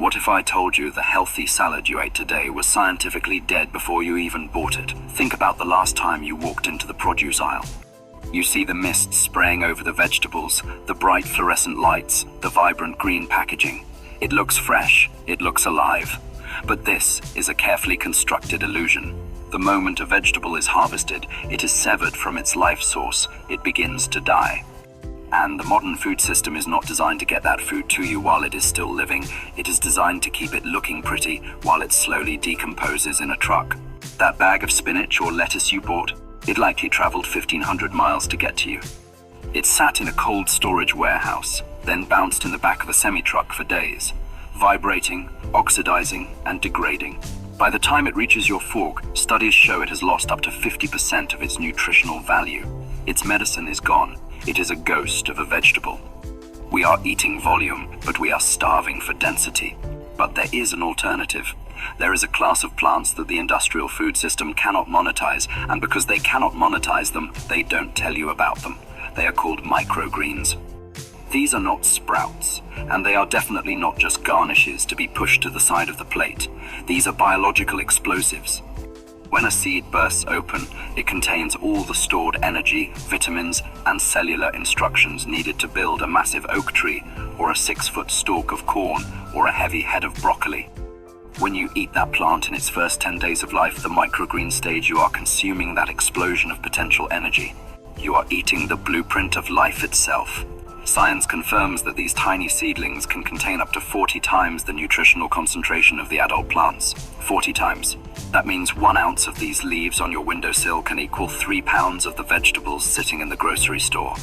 What if I told you the healthy salad you ate today was scientifically dead before you even bought it? Think about the last time you walked into the produce aisle. You see the mist spraying over the vegetables, the bright fluorescent lights, the vibrant green packaging. It looks fresh, it looks alive. But this is a carefully constructed illusion. The moment a vegetable is harvested, it is severed from its life source. It begins to die. And the modern food system is not designed to get that food to you while it is still living. It is designed to keep it looking pretty while it slowly decomposes in a truck. That bag of spinach or lettuce you bought, it likely traveled 1,500 miles to get to you. It sat in a cold storage warehouse, then bounced in the back of a semi-truck for days, vibrating, oxidizing, and degrading. By the time it reaches your fork, studies show it has lost up to 50% of its nutritional value. Its medicine is gone. It is a ghost of a vegetable. We are eating volume, but we are starving for density. But there is an alternative. There is a class of plants that the industrial food system cannot monetize, and because they cannot monetize them, they don't tell you about them. They are called microgreens. These are not sprouts, and they are definitely not just garnishes to be pushed to the side of the plate. These are biological explosives. When a seed bursts open, it contains all the stored energy, vitamins, and cellular instructions needed to build a massive oak tree, or a 6-foot stalk of corn, or a heavy head of broccoli. When you eat that plant in its first 10 days of life, the microgreen stage, you are consuming that explosion of potential energy. You are eating the blueprint of life itself. Science confirms that these tiny seedlings can contain up to 40 times the nutritional concentration of the adult plants. 40 times. That means 1 ounce of these leaves on your windowsill can equal 3 pounds of the vegetables sitting in the grocery store.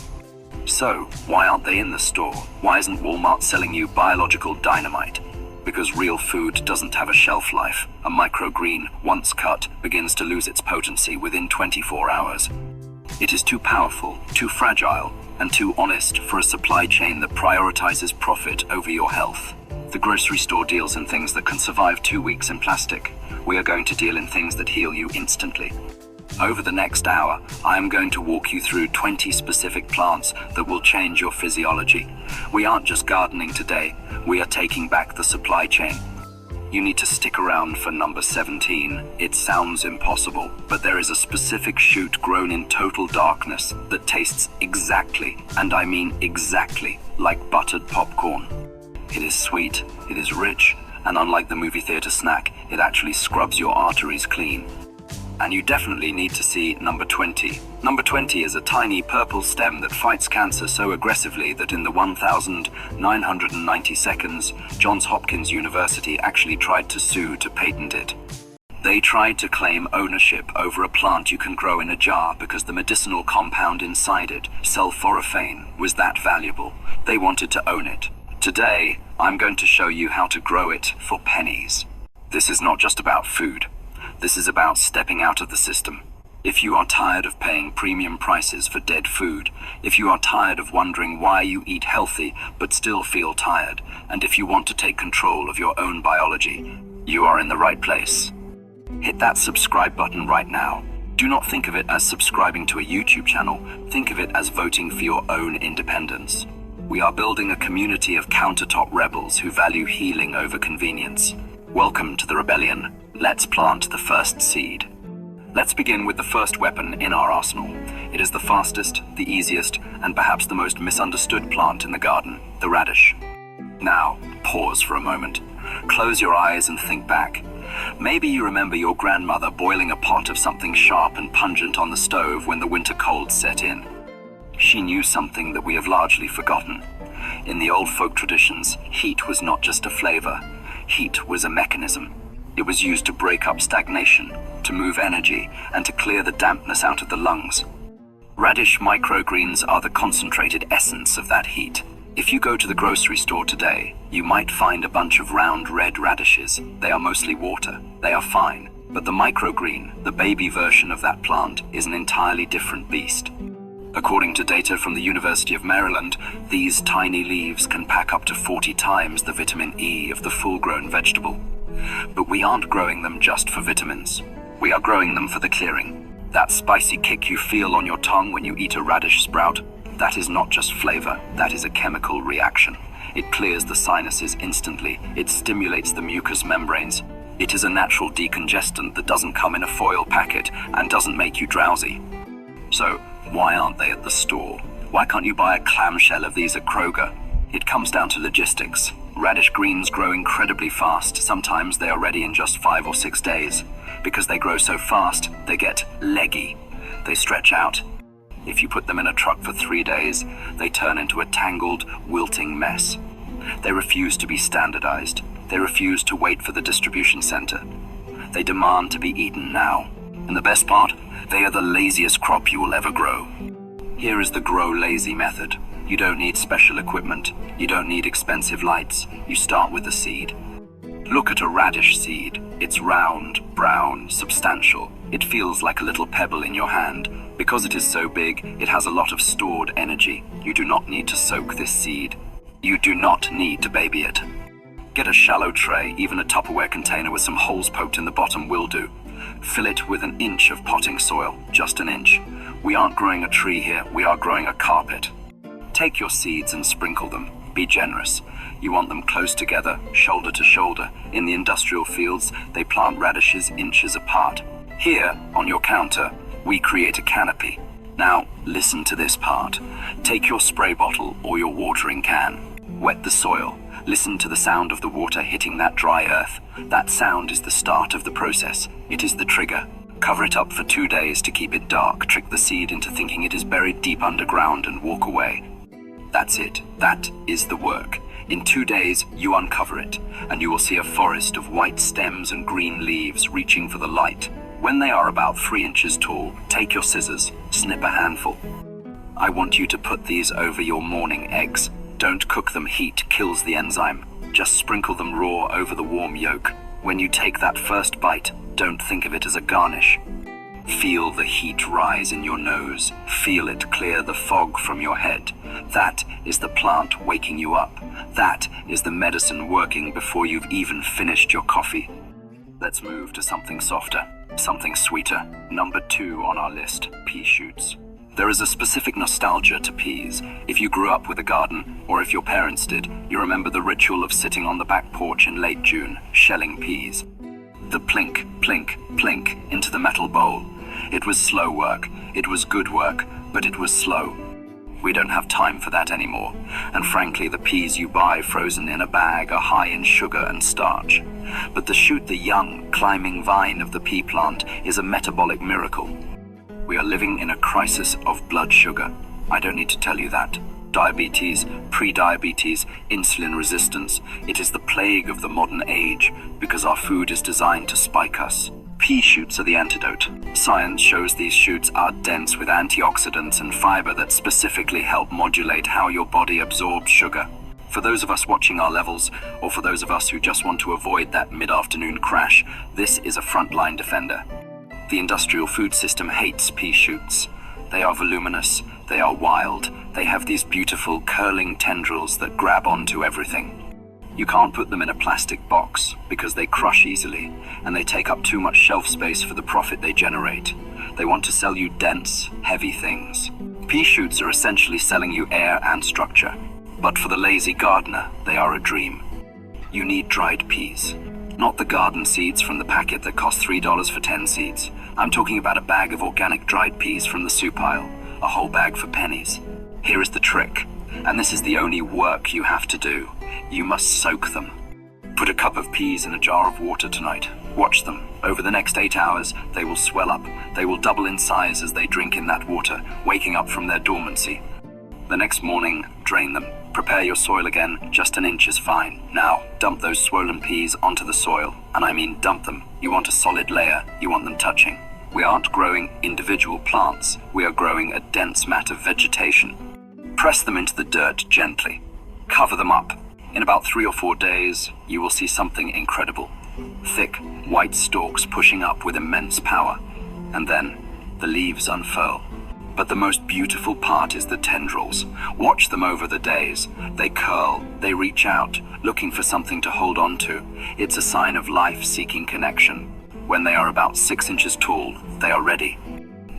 So, why aren't they in the store? Why isn't Walmart selling you biological dynamite? Because real food doesn't have a shelf life. A microgreen, once cut, begins to lose its potency within 24 hours. It is too powerful, too fragile, and too honest for a supply chain that prioritizes profit over your health. The grocery store deals in things that can survive 2 weeks in plastic. We are going to deal in things that heal you instantly. Over the next hour, I am going to walk you through 20 specific plants that will change your physiology. We aren't just gardening today, we are taking back the supply chain. You need to stick around for number 17. It sounds impossible, but there is a specific shoot grown in total darkness that tastes exactly, and I mean exactly, like buttered popcorn. It is sweet, it is rich, and unlike the movie theater snack, it actually scrubs your arteries clean. And you definitely need to see number 20. Number 20 is a tiny purple stem that fights cancer so aggressively that in the 1,990 seconds, Johns Hopkins University actually tried to sue to patent it. They tried to claim ownership over a plant you can grow in a jar because the medicinal compound inside it, sulforaphane, was that valuable. They wanted to own it. Today, I'm going to show you how to grow it for pennies. This is not just about food. This is about stepping out of the system. If you are tired of paying premium prices for dead food, if you are tired of wondering why you eat healthy but still feel tired, and if you want to take control of your own biology, you are in the right place. Hit that subscribe button right now. Do not think of it as subscribing to a YouTube channel. Think of it as voting for your own independence. We are building a community of countertop rebels who value healing over convenience. Welcome to the rebellion. Let's plant the first seed. Let's begin with the first weapon in our arsenal. It is the fastest, the easiest, and perhaps the most misunderstood plant in the garden, the radish. Now, pause for a moment. Close your eyes and think back. Maybe you remember your grandmother boiling a pot of something sharp and pungent on the stove when the winter cold set in. She knew something that we have largely forgotten. In the old folk traditions, heat was not just a flavor. Heat was a mechanism. It was used to break up stagnation, to move energy, and to clear the dampness out of the lungs. Radish microgreens are the concentrated essence of that heat. If you go to the grocery store today, you might find a bunch of round red radishes. They are mostly water. They are fine. But the microgreen, the baby version of that plant, is an entirely different beast. According to data from the University of Maryland, these tiny leaves can pack up to 40 times the vitamin E of the full-grown vegetable. But we aren't growing them just for vitamins. We are growing them for the clearing. That spicy kick you feel on your tongue when you eat a radish sprout, that is not just flavor, that is a chemical reaction. It clears the sinuses instantly. It stimulates the mucous membranes. It is a natural decongestant that doesn't come in a foil packet and doesn't make you drowsy. So, why aren't they at the store? Why can't you buy a clamshell of these at Kroger? It comes down to logistics. Radish greens grow incredibly fast. Sometimes they are ready in just 5 or 6 days. Because they grow so fast, they get leggy. They stretch out. If you put them in a truck for 3 days, they turn into a tangled, wilting mess. They refuse to be standardized. They refuse to wait for the distribution center. They demand to be eaten now. And the best part, they are the laziest crop you will ever grow. Here is the grow lazy method. You don't need special equipment. You don't need expensive lights. You start with the seed. Look at a radish seed. It's round, brown, substantial. It feels like a little pebble in your hand. Because it is so big, it has a lot of stored energy. You do not need to soak this seed. You do not need to baby it. Get a shallow tray, even a Tupperware container with some holes poked in the bottom will do. Fill it with 1 inch of potting soil, just 1 inch. We aren't growing a tree here, we are growing a carpet. Take your seeds and sprinkle them. Be generous. You want them close together, shoulder to shoulder. In the industrial fields, they plant radishes inches apart. Here, on your counter, we create a canopy. Now, listen to this part. Take your spray bottle or your watering can. Wet the soil. Listen to the sound of the water hitting that dry earth. That sound is the start of the process. It is the trigger. Cover it up for 2 days to keep it dark. Trick the seed into thinking it is buried deep underground and walk away. That's it. That is the work. In 2 days, you uncover it, and you will see a forest of white stems and green leaves reaching for the light. When they are about 3 inches tall, take your scissors, snip a handful. I want you to put these over your morning eggs. Don't cook them, heat kills the enzyme. Just sprinkle them raw over the warm yolk. When you take that first bite, don't think of it as a garnish. Feel the heat rise in your nose. Feel it clear the fog from your head. That is the plant waking you up. That is the medicine working before you've even finished your coffee. Let's move to something softer, something sweeter. Number 2 on our list, pea shoots. There is a specific nostalgia to peas. If you grew up with a garden, or if your parents did, you remember the ritual of sitting on the back porch in late June, shelling peas. The plink, plink, plink into the metal bowl. It was slow work. It was good work, but it was slow. We don't have time for that anymore. And frankly, the peas you buy frozen in a bag are high in sugar and starch. But to shoot the young, climbing vine of the pea plant is a metabolic miracle. We are living in a crisis of blood sugar. I don't need to tell you that. Diabetes, pre-diabetes, insulin resistance. It is the plague of the modern age because our food is designed to spike us. Pea shoots are the antidote. Science shows these shoots are dense with antioxidants and fiber that specifically help modulate how your body absorbs sugar. For those of us watching our levels, or for those of us who just want to avoid that mid-afternoon crash, this is a frontline defender. The industrial food system hates pea shoots. They are voluminous, they are wild, they have these beautiful curling tendrils that grab onto everything. You can't put them in a plastic box because they crush easily and they take up too much shelf space for the profit they generate. They want to sell you dense, heavy things. Pea shoots are essentially selling you air and structure, but for the lazy gardener, they are a dream. You need dried peas. Not the garden seeds from the packet that cost $3 for 10 seeds. I'm talking about a bag of organic dried peas from the soup aisle, a whole bag for pennies. Here is the trick, and this is the only work you have to do. You must soak them. Put a cup of peas in a jar of water tonight. Watch them. Over the next 8 hours, they will swell up. They will double in size as they drink in that water, waking up from their dormancy. The next morning, drain them. Prepare your soil again, just 1 inch is fine. Now, dump those swollen peas onto the soil, and I mean dump them. You want a solid layer, you want them touching. We aren't growing individual plants, we are growing a dense mat of vegetation. Press them into the dirt gently. Cover them up. In about 3 or 4 days, you will see something incredible. Thick, white stalks pushing up with immense power. And then, the leaves unfurl. But the most beautiful part is the tendrils. Watch them over the days. They curl, they reach out, looking for something to hold on to. It's a sign of life seeking connection. When they are about 6 inches tall, they are ready.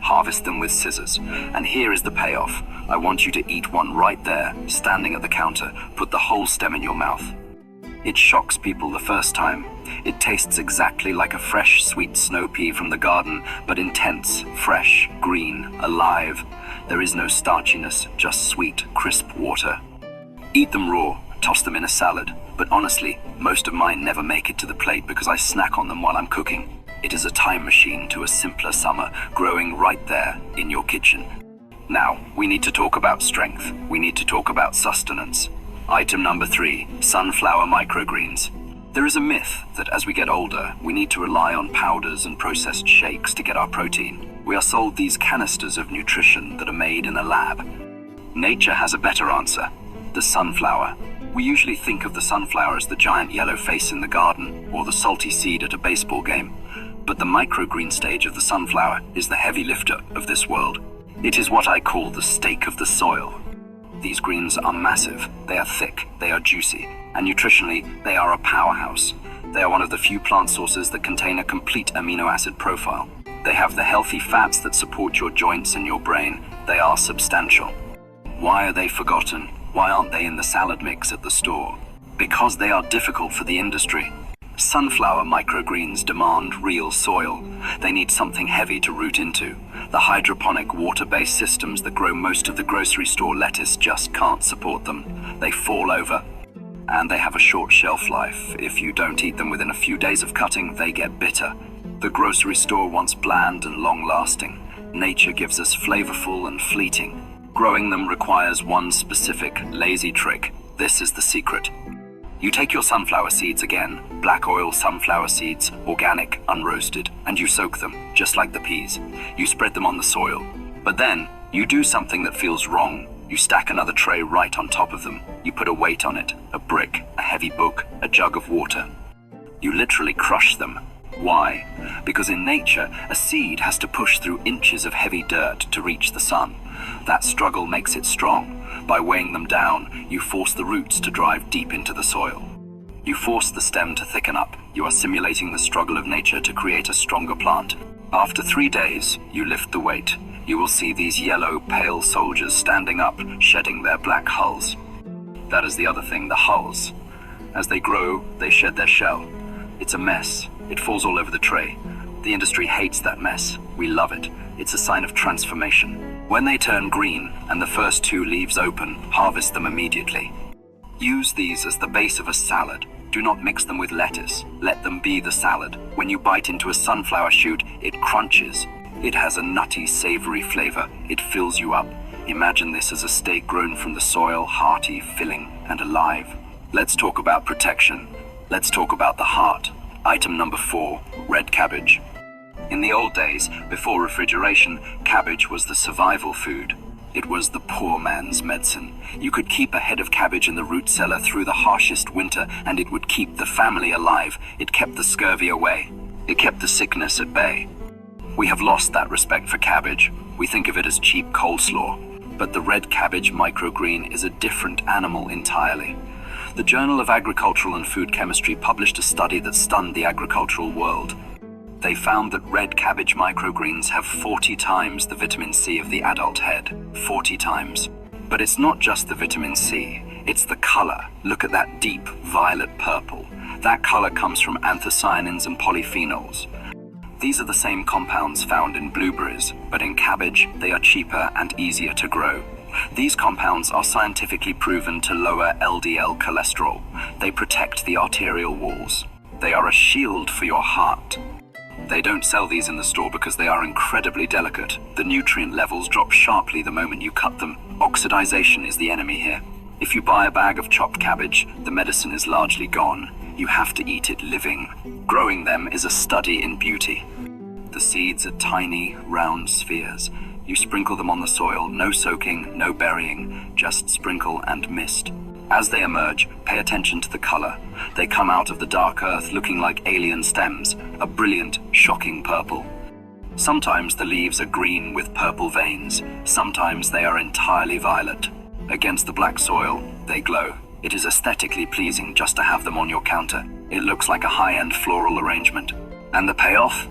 Harvest them with scissors. And here is the payoff. I want you to eat one right there, standing at the counter. Put the whole stem in your mouth. It shocks people the first time. It tastes exactly like a fresh, sweet snow pea from the garden, but intense, fresh, green, alive. There is no starchiness, just sweet, crisp water. Eat them raw, toss them in a salad. But honestly, most of mine never make it to the plate because I snack on them while I'm cooking. It is a time machine to a simpler summer, growing right there in your kitchen. Now, we need to talk about strength. We need to talk about sustenance. Item number 3, sunflower microgreens. There is a myth that as we get older, we need to rely on powders and processed shakes to get our protein. We are sold these canisters of nutrition that are made in a lab. Nature has a better answer. The sunflower. We usually think of the sunflower as the giant yellow face in the garden or the salty seed at a baseball game. But the microgreen stage of the sunflower is the heavy lifter of this world. It is what I call the steak of the soil. These greens are massive, they are thick, they are juicy, and nutritionally, they are a powerhouse. They are one of the few plant sources that contain a complete amino acid profile. They have the healthy fats that support your joints and your brain. They are substantial. Why are they forgotten? Why aren't they in the salad mix at the store? Because they are difficult for the industry. Sunflower microgreens demand real soil. They need something heavy to root into. The hydroponic water-based systems that grow most of the grocery store lettuce just can't support them. They fall over, and they have a short shelf life. If you don't eat them within a few days of cutting, they get bitter. The grocery store wants bland and long-lasting. Nature gives us flavorful and fleeting. Growing them requires one specific, lazy trick. This is the secret. You take your sunflower seeds again, black oil sunflower seeds, organic, unroasted, and you soak them, just like the peas. You spread them on the soil. But then, you do something that feels wrong. You stack another tray right on top of them. You put a weight on it, a brick, a heavy book, a jug of water. You literally crush them. Why? Because in nature, a seed has to push through inches of heavy dirt to reach the sun. That struggle makes it strong. By weighing them down, you force the roots to drive deep into the soil. You force the stem to thicken up. You are simulating the struggle of nature to create a stronger plant. After 3 days, you lift the weight. You will see these yellow, pale soldiers standing up, shedding their black hulls. That is the other thing, the hulls. As they grow, they shed their shell. It's a mess. It falls all over the tray. The industry hates that mess. We love it. It's a sign of transformation. When they turn green and the first 2 leaves open, harvest them immediately. Use these as the base of a salad. Do not mix them with lettuce. Let them be the salad. When you bite into a sunflower shoot, it crunches. It has a nutty, savory flavor. It fills you up. Imagine this as a steak grown from the soil, hearty, filling, and alive. Let's talk about protection. Let's talk about the heart. Item number 4, red cabbage. In the old days, before refrigeration, cabbage was the survival food. It was the poor man's medicine. You could keep a head of cabbage in the root cellar through the harshest winter, and it would keep the family alive. It kept the scurvy away. It kept the sickness at bay. We have lost that respect for cabbage. We think of it as cheap coleslaw. But the red cabbage microgreen is a different animal entirely. The Journal of Agricultural and Food Chemistry published a study that stunned the agricultural world. They found that red cabbage microgreens have 40 times the vitamin C of the adult head. 40 times. But it's not just the vitamin C, it's the color. Look at that deep violet purple. That color comes from anthocyanins and polyphenols. These are the same compounds found in blueberries, but in cabbage, they are cheaper and easier to grow. These compounds are scientifically proven to lower LDL cholesterol. They protect the arterial walls. They are a shield for your heart. They don't sell these in the store because they are incredibly delicate. The nutrient levels drop sharply the moment you cut them. Oxidization is the enemy here. If you buy a bag of chopped cabbage, the medicine is largely gone. You have to eat it living. Growing them is a study in beauty. The seeds are tiny, round spheres. You sprinkle them on the soil, no soaking, no burying, just sprinkle and mist. As they emerge, pay attention to the color. They come out of the dark earth looking like alien stems, a brilliant, shocking purple. Sometimes the leaves are green with purple veins. Sometimes they are entirely violet. Against the black soil, they glow. It is aesthetically pleasing just to have them on your counter. It looks like a high-end floral arrangement. And the payoff?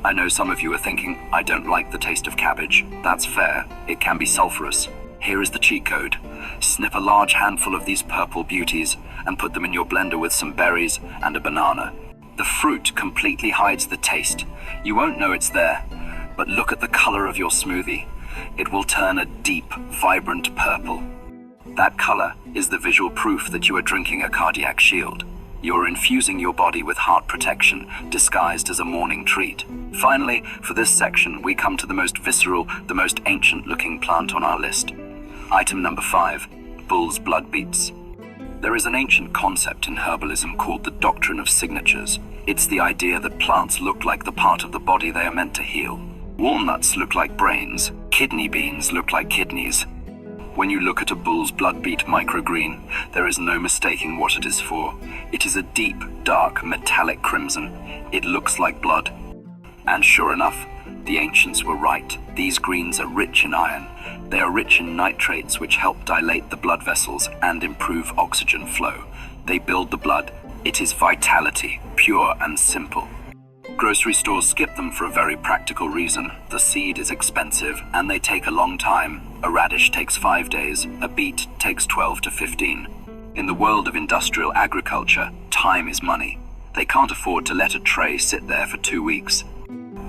I know some of you are thinking, I don't like the taste of cabbage. That's fair, it can be sulfurous. Here is the cheat code. Snip a large handful of these purple beauties and put them in your blender with some berries and a banana. The fruit completely hides the taste. You won't know it's there, but look at the color of your smoothie. It will turn a deep, vibrant purple. That color is the visual proof that you are drinking a cardiac shield. You are infusing your body with heart protection, disguised as a morning treat. Finally, for this section, we come to the most visceral, the most ancient-looking plant on our list. Item number 5, bull's blood beets. There is an ancient concept in herbalism called the doctrine of signatures. It's the idea that plants look like the part of the body they are meant to heal. Walnuts look like brains, kidney beans look like kidneys. When you look at a bull's blood beet microgreen, there is no mistaking what it is for. It is a deep, dark, metallic crimson. It looks like blood. And sure enough, the ancients were right. These greens are rich in iron. They are rich in nitrates which help dilate the blood vessels and improve oxygen flow. They build the blood. It is vitality, pure and simple. Grocery stores skip them for a very practical reason. The seed is expensive and they take a long time. A radish takes 5 days, a beet takes 12 to 15. In the world of industrial agriculture, time is money. They can't afford to let a tray sit there for 2 weeks.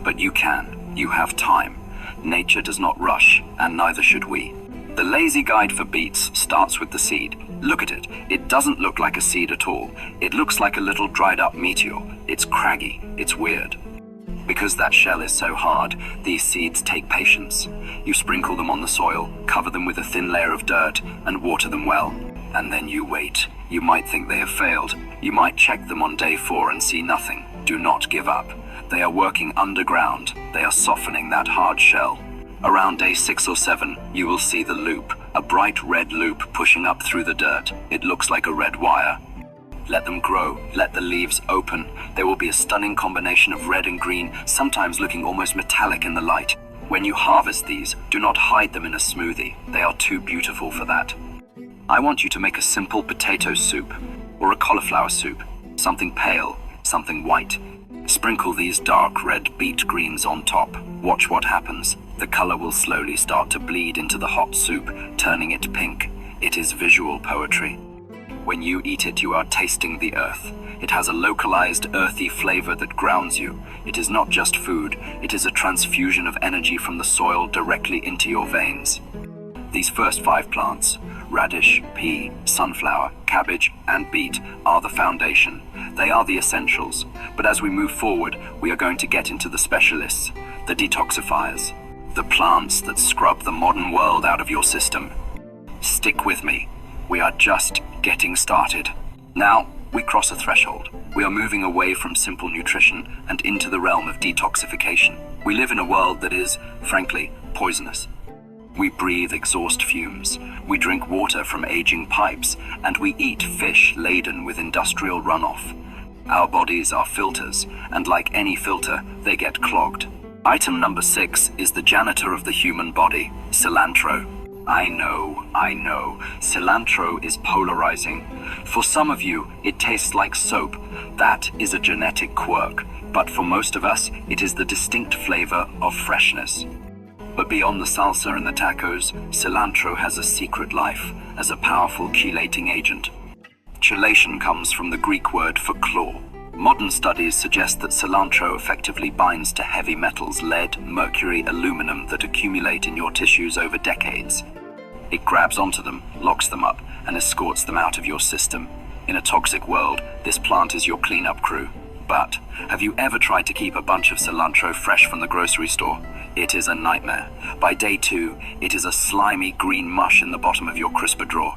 But you can. You have time. Nature does not rush, and neither should we. The lazy guide for beets starts with the seed. Look at it. It doesn't look like a seed at all. It looks like a little dried up meteor. It's craggy. It's weird. Because that shell is so hard, these seeds take patience. You sprinkle them on the soil, cover them with a thin layer of dirt, and water them well. And then you wait. You might think they have failed. You might check them on day 4 and see nothing. Do not give up. They are working underground. They are softening that hard shell. Around day 6 or 7, you will see the loop, a bright red loop pushing up through the dirt. It looks like a red wire. Let them grow, let the leaves open. There will be a stunning combination of red and green, sometimes looking almost metallic in the light. When you harvest these, do not hide them in a smoothie. They are too beautiful for that. I want you to make a simple potato soup, or a cauliflower soup, something pale, something white. Sprinkle these dark red beet greens on top. Watch what happens. The color will slowly start to bleed into the hot soup, turning it pink. It is visual poetry. When you eat it, you are tasting the earth. It has a localized, earthy flavor that grounds you. It is not just food, it is a transfusion of energy from the soil directly into your veins. These first 5 plants, radish, pea, sunflower, cabbage, and beet, are the foundation. They are the essentials. But as we move forward, we are going to get into the specialists, the detoxifiers, the plants that scrub the modern world out of your system. Stick with me. We are just getting started. Now, we cross a threshold. We are moving away from simple nutrition and into the realm of detoxification. We live in a world that is, frankly, poisonous. We breathe exhaust fumes. We drink water from aging pipes, and we eat fish laden with industrial runoff. Our bodies are filters, and like any filter, they get clogged. Item number 6 is the janitor of the human body, cilantro. I know. Cilantro is polarizing. For some of you, it tastes like soap. That is a genetic quirk. But for most of us, it is the distinct flavor of freshness. But beyond the salsa and the tacos, cilantro has a secret life as a powerful chelating agent. Chelation comes from the Greek word for claw. Modern studies suggest that cilantro effectively binds to heavy metals, lead, mercury, aluminum that accumulate in your tissues over decades. It grabs onto them, locks them up, and escorts them out of your system. In a toxic world, this plant is your cleanup crew. But have you ever tried to keep a bunch of cilantro fresh from the grocery store? It is a nightmare. By day 2, it is a slimy green mush in the bottom of your crisper drawer.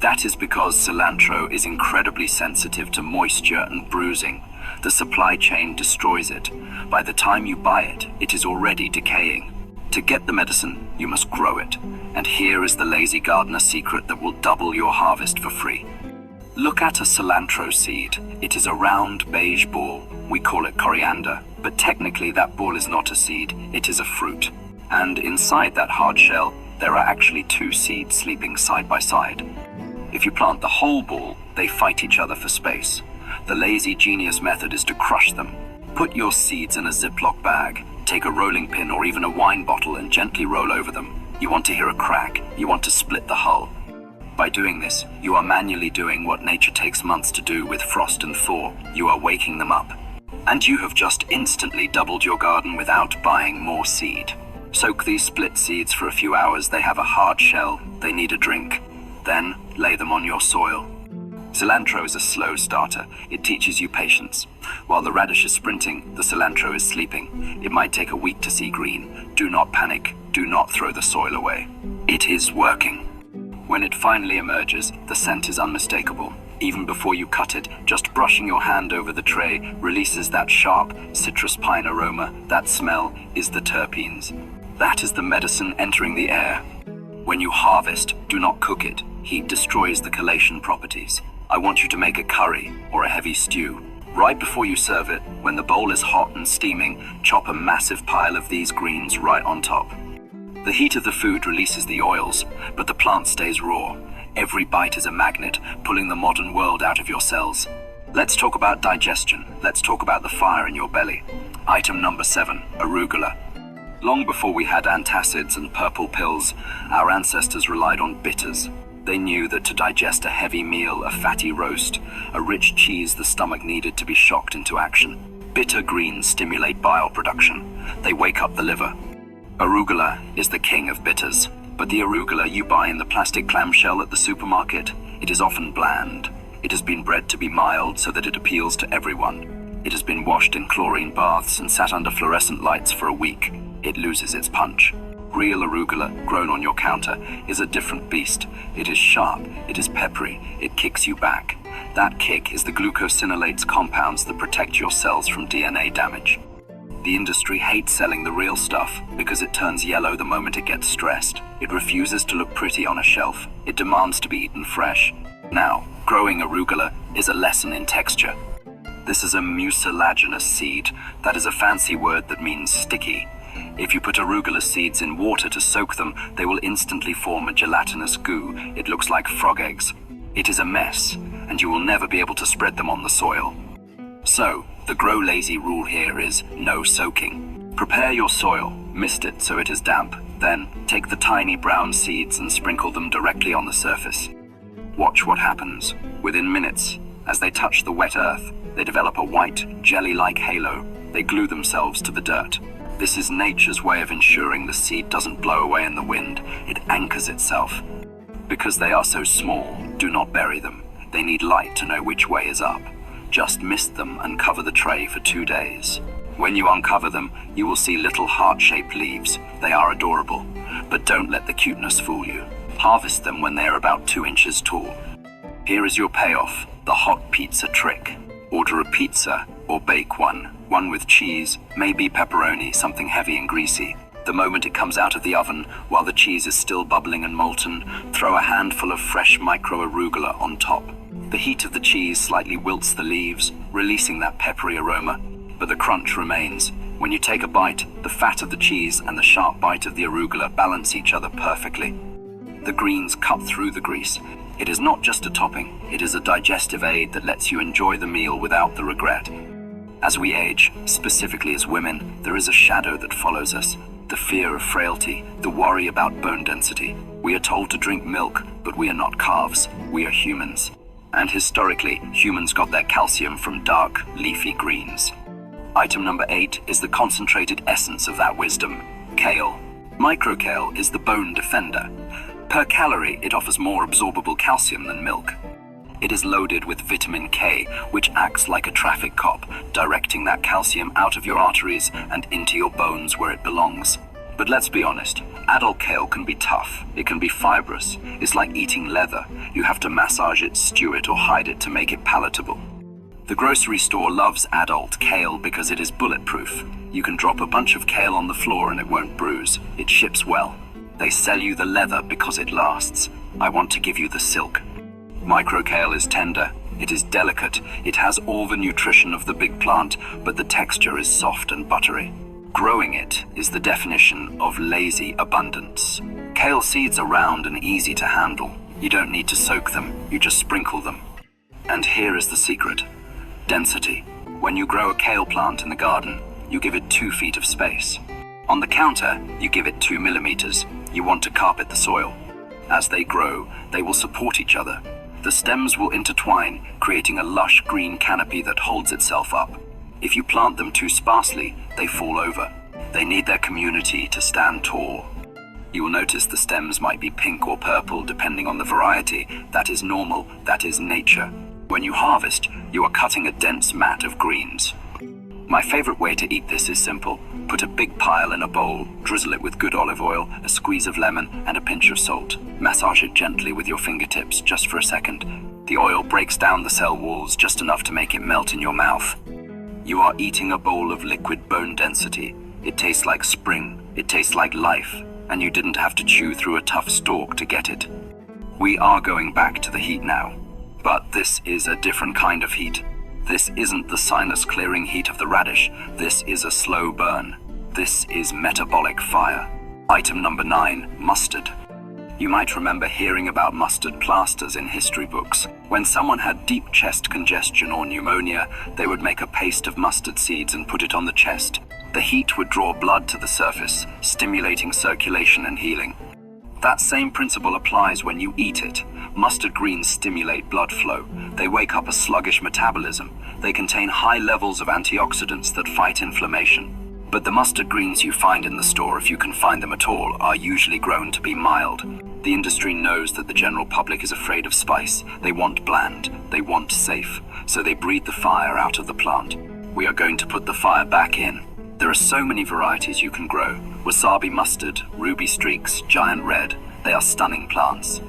That is because cilantro is incredibly sensitive to moisture and bruising. The supply chain destroys it. By the time you buy it, it is already decaying. To get the medicine, you must grow it. And here is the lazy gardener secret that will double your harvest for free. Look at a cilantro seed. It is a round beige ball. We call it coriander, but technically that ball is not a seed, it is a fruit. And inside that hard shell, there are actually 2 seeds sleeping side by side. If you plant the whole ball, they fight each other for space. The lazy genius method is to crush them. Put your seeds in a Ziploc bag. Take a rolling pin or even a wine bottle and gently roll over them. You want to hear a crack. You want to split the hull. By doing this, you are manually doing what nature takes months to do with frost and thaw. You are waking them up. And you have just instantly doubled your garden without buying more seed. Soak these split seeds for a few hours. They have a hard shell. They need a drink. Then lay them on your soil. Cilantro is a slow starter. It teaches you patience. While the radish is sprinting, the cilantro is sleeping. It might take a week to see green. Do not panic. Do not throw the soil away. It is working. When it finally emerges, the scent is unmistakable. Even before you cut it, just brushing your hand over the tray releases that sharp citrus pine aroma. That smell is the terpenes. That is the medicine entering the air. When you harvest, do not cook it. Heat destroys the chelation properties. I want you to make a curry or a heavy stew. Right before you serve it, when the bowl is hot and steaming, chop a massive pile of these greens right on top. The heat of the food releases the oils, but the plant stays raw. Every bite is a magnet, pulling the modern world out of your cells. Let's talk about digestion. Let's talk about the fire in your belly. Item number 7, arugula. Long before we had antacids and purple pills, our ancestors relied on bitters. They knew that to digest a heavy meal, a fatty roast, a rich cheese, the stomach needed to be shocked into action. Bitter greens stimulate bile production. They wake up the liver. Arugula is the king of bitters, but the arugula you buy in the plastic clamshell at the supermarket, it is often bland. It has been bred to be mild so that it appeals to everyone. It has been washed in chlorine baths and sat under fluorescent lights for a week. It loses its punch. Real arugula, grown on your counter, is a different beast. It is sharp, it is peppery, it kicks you back. That kick is the glucosinolates compounds that protect your cells from DNA damage. The industry hates selling the real stuff because it turns yellow the moment it gets stressed. It refuses to look pretty on a shelf. It demands to be eaten fresh. Now, growing arugula is a lesson in texture. This is a mucilaginous seed. That is a fancy word that means sticky. If you put arugula seeds in water to soak them, they will instantly form a gelatinous goo. It looks like frog eggs. It is a mess, and you will never be able to spread them on the soil. So, the grow lazy rule here is no soaking. Prepare your soil, mist it so it is damp, then take the tiny brown seeds and sprinkle them directly on the surface. Watch what happens. Within minutes, as they touch the wet earth, they develop a white, jelly-like halo. They glue themselves to the dirt. This is nature's way of ensuring the seed doesn't blow away in the wind. It anchors itself. Because they are so small, do not bury them. They need light to know which way is up. Just mist them and cover the tray for 2 days. When you uncover them, you will see little heart-shaped leaves. They are adorable, but don't let the cuteness fool you. Harvest them when they are about 2 inches tall. Here is your payoff, the hot pizza trick. Order a pizza or bake one with cheese, maybe pepperoni, something heavy and greasy. The moment it comes out of the oven, while the cheese is still bubbling and molten, throw a handful of fresh micro-arugula on top. The heat of the cheese slightly wilts the leaves, releasing that peppery aroma, but the crunch remains. When you take a bite, the fat of the cheese and the sharp bite of the arugula balance each other perfectly. The greens cut through the grease. It is not just a topping, it is a digestive aid that lets you enjoy the meal without the regret. As we age, specifically as women, there is a shadow that follows us. The fear of frailty, the worry about bone density. We are told to drink milk, but we are not calves, we are humans. And historically, humans got their calcium from dark, leafy greens. Item number 8 is the concentrated essence of that wisdom, kale. Microkale is the bone defender. Per calorie, it offers more absorbable calcium than milk. It is loaded with vitamin K, which acts like a traffic cop, directing that calcium out of your arteries and into your bones where it belongs. But let's be honest, adult kale can be tough. It can be fibrous. It's like eating leather. You have to massage it, stew it, or hide it to make it palatable. The grocery store loves adult kale because it is bulletproof. You can drop a bunch of kale on the floor and it won't bruise. It ships well. They sell you the leather because it lasts. I want to give you the silk. Microkale is tender. It is delicate. It has all the nutrition of the big plant, but the texture is soft and buttery. Growing it is the definition of lazy abundance. Kale seeds are round and easy to handle. You don't need to soak them, you just sprinkle them. And here is the secret. Density. When you grow a kale plant in the garden, you give it 2 feet of space. On the counter, you give it 2 millimeters. You want to carpet the soil. As they grow, they will support each other. The stems will intertwine, creating a lush green canopy that holds itself up. If you plant them too sparsely, they fall over. They need their community to stand tall. You will notice the stems might be pink or purple depending on the variety. That is normal, that is nature. When you harvest, you are cutting a dense mat of greens. My favorite way to eat this is simple. Put a big pile in a bowl, drizzle it with good olive oil, a squeeze of lemon, and a pinch of salt. Massage it gently with your fingertips just for a second. The oil breaks down the cell walls just enough to make it melt in your mouth. You are eating a bowl of liquid bone density. It tastes like spring, it tastes like life, and you didn't have to chew through a tough stalk to get it. We are going back to the heat now, but this is a different kind of heat. This isn't the sinus-clearing heat of the radish. This is a slow burn. This is metabolic fire. Item number 9, mustard. You might remember hearing about mustard plasters in history books. When someone had deep chest congestion or pneumonia, they would make a paste of mustard seeds and put it on the chest. The heat would draw blood to the surface, stimulating circulation and healing. That same principle applies when you eat it. Mustard greens stimulate blood flow. They wake up a sluggish metabolism. They contain high levels of antioxidants that fight inflammation. But the mustard greens you find in the store, if you can find them at all, are usually grown to be mild. The industry knows that the general public is afraid of spice. They want bland. They want safe. So they breathe the fire out of the plant. We are going to put the fire back in. There are so many varieties you can grow. Wasabi mustard, ruby streaks, giant red. They are stunning plants.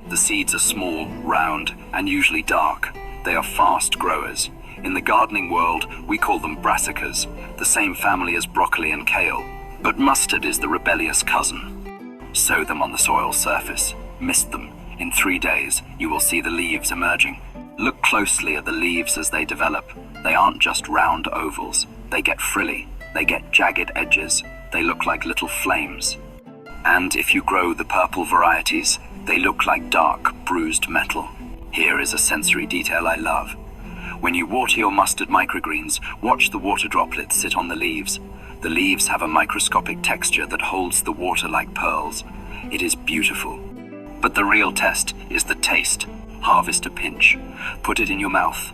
The seeds are small, round, and usually dark. They are fast growers. In the gardening world, we call them brassicas, the same family as broccoli and kale. But mustard is the rebellious cousin. Sow them on the soil surface. Mist them. In 3 days, you will see the leaves emerging. Look closely at the leaves as they develop. They aren't just round ovals. They get frilly. They get jagged edges. They look like little flames. And if you grow the purple varieties, they look like dark, bruised metal. Here is a sensory detail I love. When you water your mustard microgreens, watch the water droplets sit on the leaves. The leaves have a microscopic texture that holds the water like pearls. It is beautiful. But the real test is the taste. Harvest a pinch. Put it in your mouth.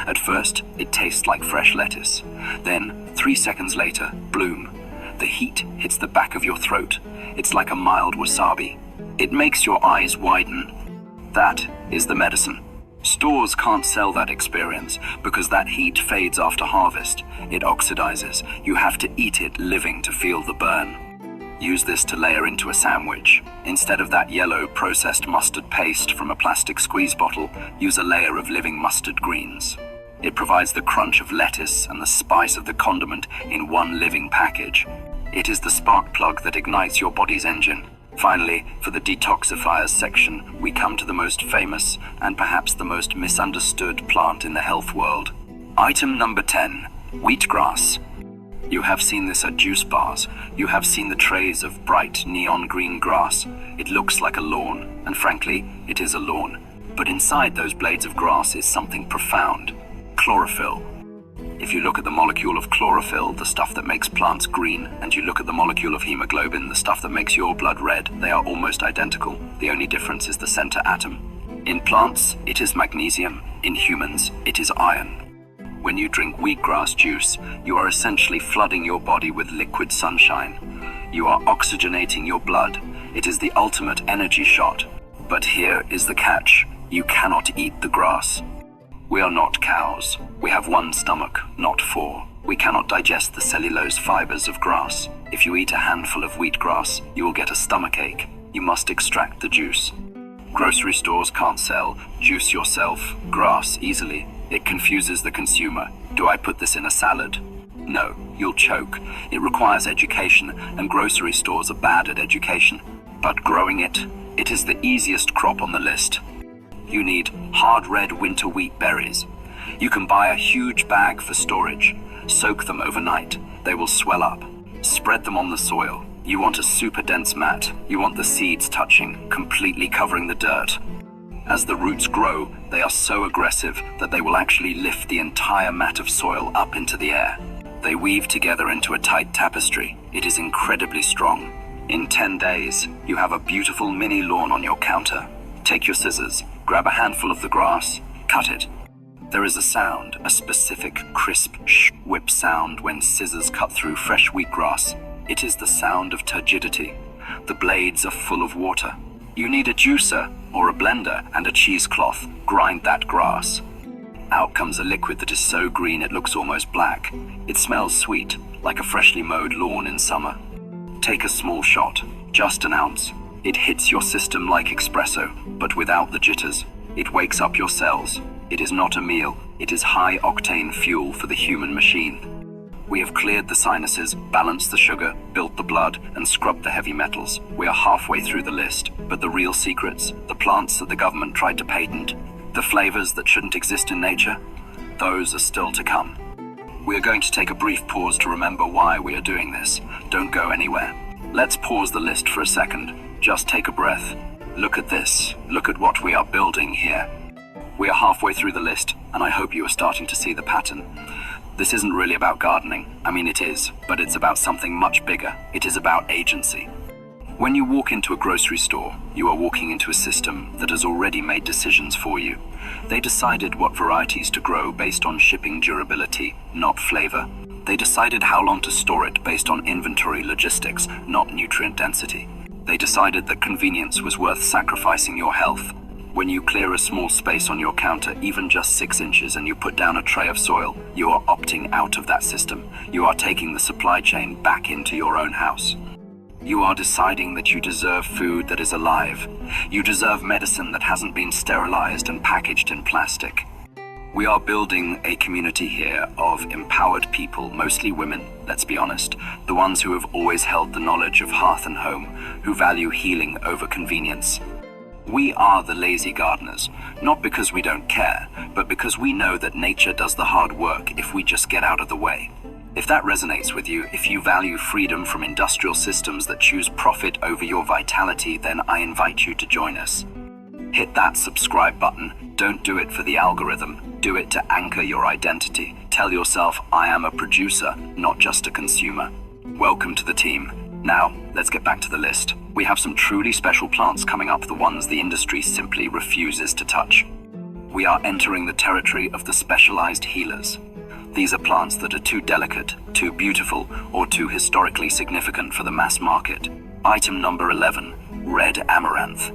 At first, it tastes like fresh lettuce. Then, 3 seconds later, bloom. The heat hits the back of your throat. It's like a mild wasabi. It makes your eyes widen. That is the medicine. Stores can't sell that experience because that heat fades after harvest. It oxidizes. You have to eat it living to feel the burn. Use this to layer into a sandwich. Instead of that yellow processed mustard paste from a plastic squeeze bottle, use a layer of living mustard greens. It provides the crunch of lettuce and the spice of the condiment in one living package. It is the spark plug that ignites your body's engine. Finally, for the detoxifiers section, we come to the most famous and perhaps the most misunderstood plant in the health world. Item number 10, wheatgrass. You have seen this at juice bars. You have seen the trays of bright neon green grass. It looks like a lawn, and frankly, it is a lawn. But inside those blades of grass is something profound. Chlorophyll. If you look at the molecule of chlorophyll, the stuff that makes plants green, and you look at the molecule of hemoglobin, the stuff that makes your blood red, they are almost identical. The only difference is the center atom. In plants, it is magnesium. In humans, it is iron. When you drink wheatgrass juice, you are essentially flooding your body with liquid sunshine. You are oxygenating your blood. It is the ultimate energy shot. But here is the catch. You cannot eat the grass. We are not cows. We have one stomach, not 4. We cannot digest the cellulose fibers of grass. If you eat a handful of wheatgrass, you will get a stomachache. You must extract the juice. Grocery stores can't sell juice yourself grass easily. It confuses the consumer. Do I put this in a salad? No, you'll choke. It requires education, and grocery stores are bad at education. But growing it is the easiest crop on the list. You need hard red winter wheat berries. You can buy a huge bag for storage. Soak them overnight. They will swell up. Spread them on the soil. You want a super dense mat. You want the seeds touching, completely covering the dirt. As the roots grow, they are so aggressive that they will actually lift the entire mat of soil up into the air. They weave together into a tight tapestry. It is incredibly strong. In 10 days, you have a beautiful mini lawn on your counter. Take your scissors, grab a handful of the grass, cut it. There is a sound, a specific crisp whip sound when scissors cut through fresh wheatgrass. It is the sound of turgidity. The blades are full of water. You need a juicer or a blender and a cheesecloth. Grind that grass. Out comes a liquid that is so green it looks almost black. It smells sweet, like a freshly mowed lawn in summer. Take a small shot, just an ounce. It hits your system like espresso, but without the jitters. It wakes up your cells. It is not a meal, it is high-octane fuel for the human machine. We have cleared the sinuses, balanced the sugar, built the blood, and scrubbed the heavy metals. We are halfway through the list, but the real secrets, the plants that the government tried to patent, the flavors that shouldn't exist in nature, those are still to come. We are going to take a brief pause to remember why we are doing this. Don't go anywhere. Let's pause the list for a second. Just take a breath. Look at this. Look at what we are building here. We are halfway through the list, and I hope you are starting to see the pattern. This isn't really about gardening. I mean, it is, but it's about something much bigger. It is about agency. When you walk into a grocery store, you are walking into a system that has already made decisions for you. They decided what varieties to grow based on shipping durability, not flavor. They decided how long to store it based on inventory logistics, not nutrient density. They decided that convenience was worth sacrificing your health. When you clear a small space on your counter, even just 6 inches, and you put down a tray of soil, you are opting out of that system. You are taking the supply chain back into your own house. You are deciding that you deserve food that is alive. You deserve medicine that hasn't been sterilized and packaged in plastic. We are building a community here of empowered people, mostly women, let's be honest, the ones who have always held the knowledge of hearth and home, who value healing over convenience. We are the lazy gardeners, not because we don't care, but because we know that nature does the hard work if we just get out of the way. If that resonates with you, if you value freedom from industrial systems that choose profit over your vitality, then I invite you to join us. Hit that subscribe button. Don't do it for the algorithm. Do it to anchor your identity. Tell yourself, I am a producer, not just a consumer. Welcome to the team. Now, let's get back to the list. We have some truly special plants coming up, the ones the industry simply refuses to touch. We are entering the territory of the specialized healers. These are plants that are too delicate, too beautiful, or too historically significant for the mass market. Item number 11, red amaranth.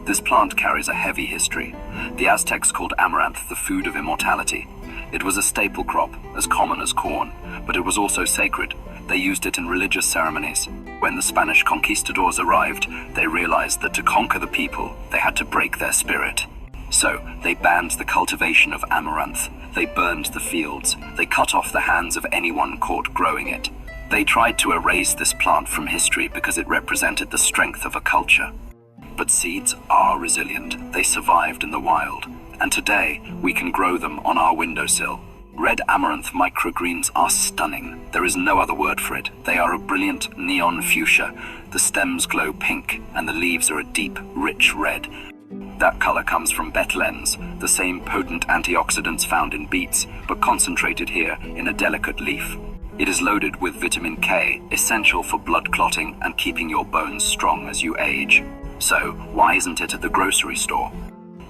This plant carries a heavy history. The Aztecs called amaranth the food of immortality. It was a staple crop, as common as corn, but it was also sacred. They used it in religious ceremonies. When the Spanish conquistadors arrived, they realized that to conquer the people, they had to break their spirit. So, they banned the cultivation of amaranth. They burned the fields. They cut off the hands of anyone caught growing it. They tried to erase this plant from history because it represented the strength of a culture. But seeds are resilient. They survived in the wild. And today, we can grow them on our windowsill. Red amaranth microgreens are stunning. There is no other word for it. They are a brilliant neon fuchsia. The stems glow pink, and the leaves are a deep, rich red. That color comes from betalains, the same potent antioxidants found in beets, but concentrated here in a delicate leaf. It is loaded with vitamin K, essential for blood clotting and keeping your bones strong as you age. So, why isn't it at the grocery store?